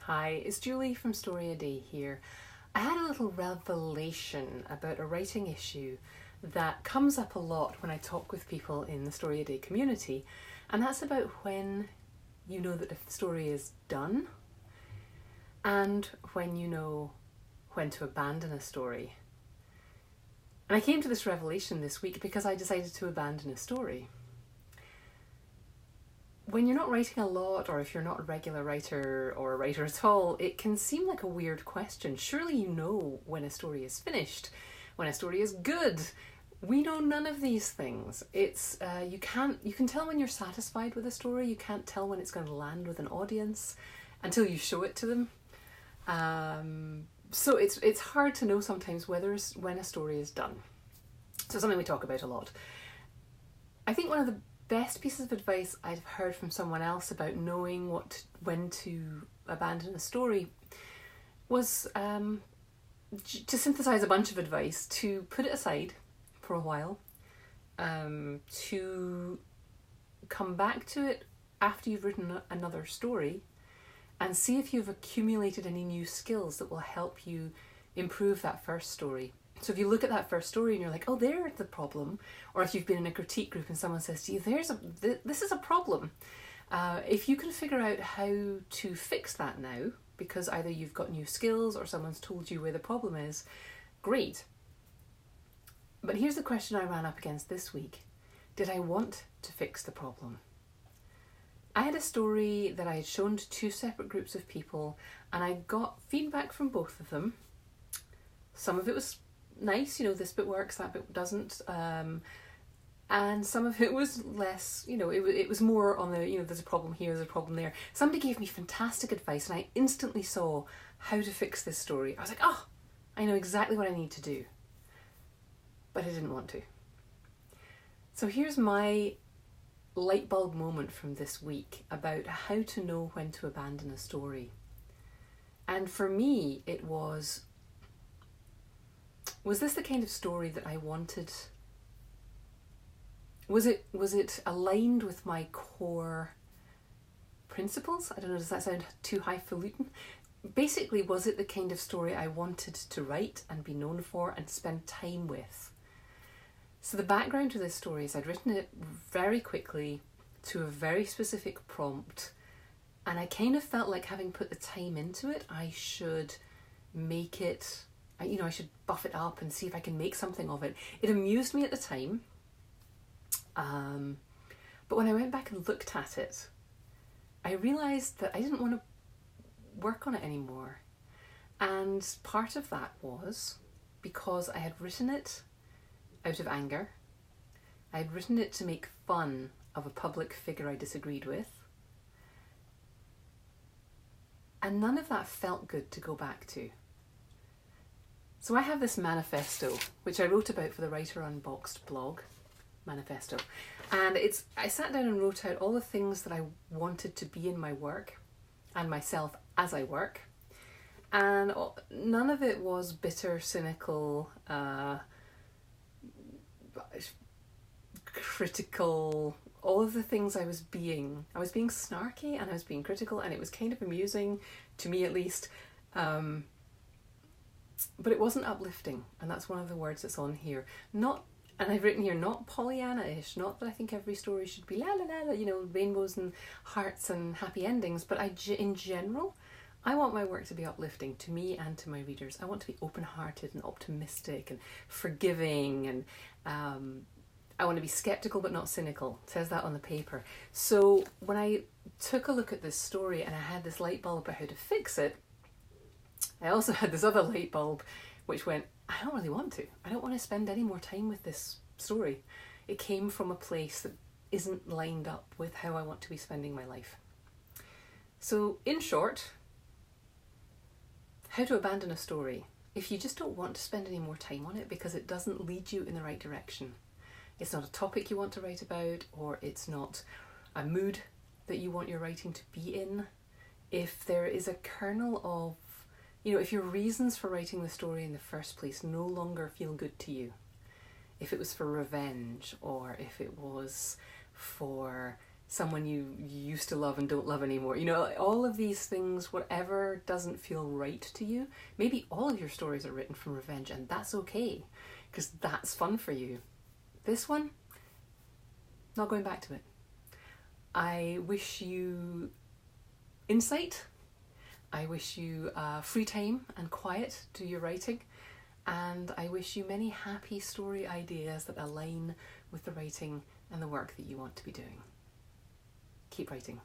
Hi, it's Julie from Story a Day here. I had a little revelation about a writing issue that comes up a lot when I talk with people in the Story a Day community, and that's about when you know that the story is done and when you know when to abandon a story. And I came to this revelation this week because I decided to abandon a story. When you're not writing a lot, or if you're not a regular writer or a writer at all, it can seem like a weird question. Surely you know when a story is finished, when a story is good. We know none of these things. It's you can tell when you're satisfied with a story. You can't tell when it's going to land with an audience until you show it to them. So it's hard to know sometimes when a story is done. So something we talk about a lot. I think one of the best pieces of advice I've heard from someone else about knowing when to abandon a story was to synthesize a bunch of advice, to put it aside for a while, to come back to it after you've written another story and see if you've accumulated any new skills that will help you improve that first story. So if you look at that first story and you're like, oh, there's the problem, or if you've been in a critique group and someone says to you, this is a problem, if you can figure out how to fix that now, because either you've got new skills or someone's told you where the problem is, great. But here's the question I ran up against this week. Did I want to fix the problem? I had a story that I had shown to two separate groups of people, and I got feedback from both of them. Some of it was nice, this bit works, that bit doesn't, and some of it was less, it was more on the, there's a problem here, there's a problem there. Somebody gave me fantastic advice and I instantly saw how to fix this story. I was like, oh, I know exactly what I need to do, but I didn't want to. So here's my light bulb moment from this week about how to know when to abandon a story. And for me, it was this the kind of story that I wanted? Was it aligned with my core principles? I don't know, does that sound too highfalutin? Basically, was it the kind of story I wanted to write and be known for and spend time with? So the background to this story is I'd written it very quickly to a very specific prompt, and I kind of felt like, having put the time into it, I should make it, I should buff it up and see if I can make something of it. It amused me at the time, but when I went back and looked at it, I realised that I didn't want to work on it anymore. And part of that was because I had written it out of anger. I had written it to make fun of a public figure I disagreed with. And none of that felt good to go back to. So I have this manifesto, which I wrote about for the Writer Unboxed blog, manifesto. And I sat down and wrote out all the things that I wanted to be in my work and myself as I work. And none of it was bitter, cynical, critical, all of the things I was being snarky and I was being critical, and it was kind of amusing, to me at least. But it wasn't uplifting, and that's one of the words that's on here. And I've written here, not Pollyanna-ish, not that I think every story should be la la la, rainbows and hearts and happy endings, but in general, I want my work to be uplifting to me and to my readers. I want to be open-hearted and optimistic and forgiving, and I want to be skeptical but not cynical. It says that on the paper. So when I took a look at this story and I had this light bulb about how to fix it, I also had this other light bulb which went, I don't really want to. I don't want to spend any more time with this story. It came from a place that isn't lined up with how I want to be spending my life. So in short, how to abandon a story. If you just don't want to spend any more time on it because it doesn't lead you in the right direction, it's not a topic you want to write about, or it's not a mood that you want your writing to be in, if there is a kernel of, if your reasons for writing the story in the first place no longer feel good to you, if it was for revenge, or if it was for someone you used to love and don't love anymore. You know, all of these things, whatever doesn't feel right to you. Maybe all of your stories are written from revenge, and that's okay, because that's fun for you. This one, not going back to it. I wish you insight. I wish you free time and quiet to your writing. And I wish you many happy story ideas that align with the writing and the work that you want to be doing. Keep writing.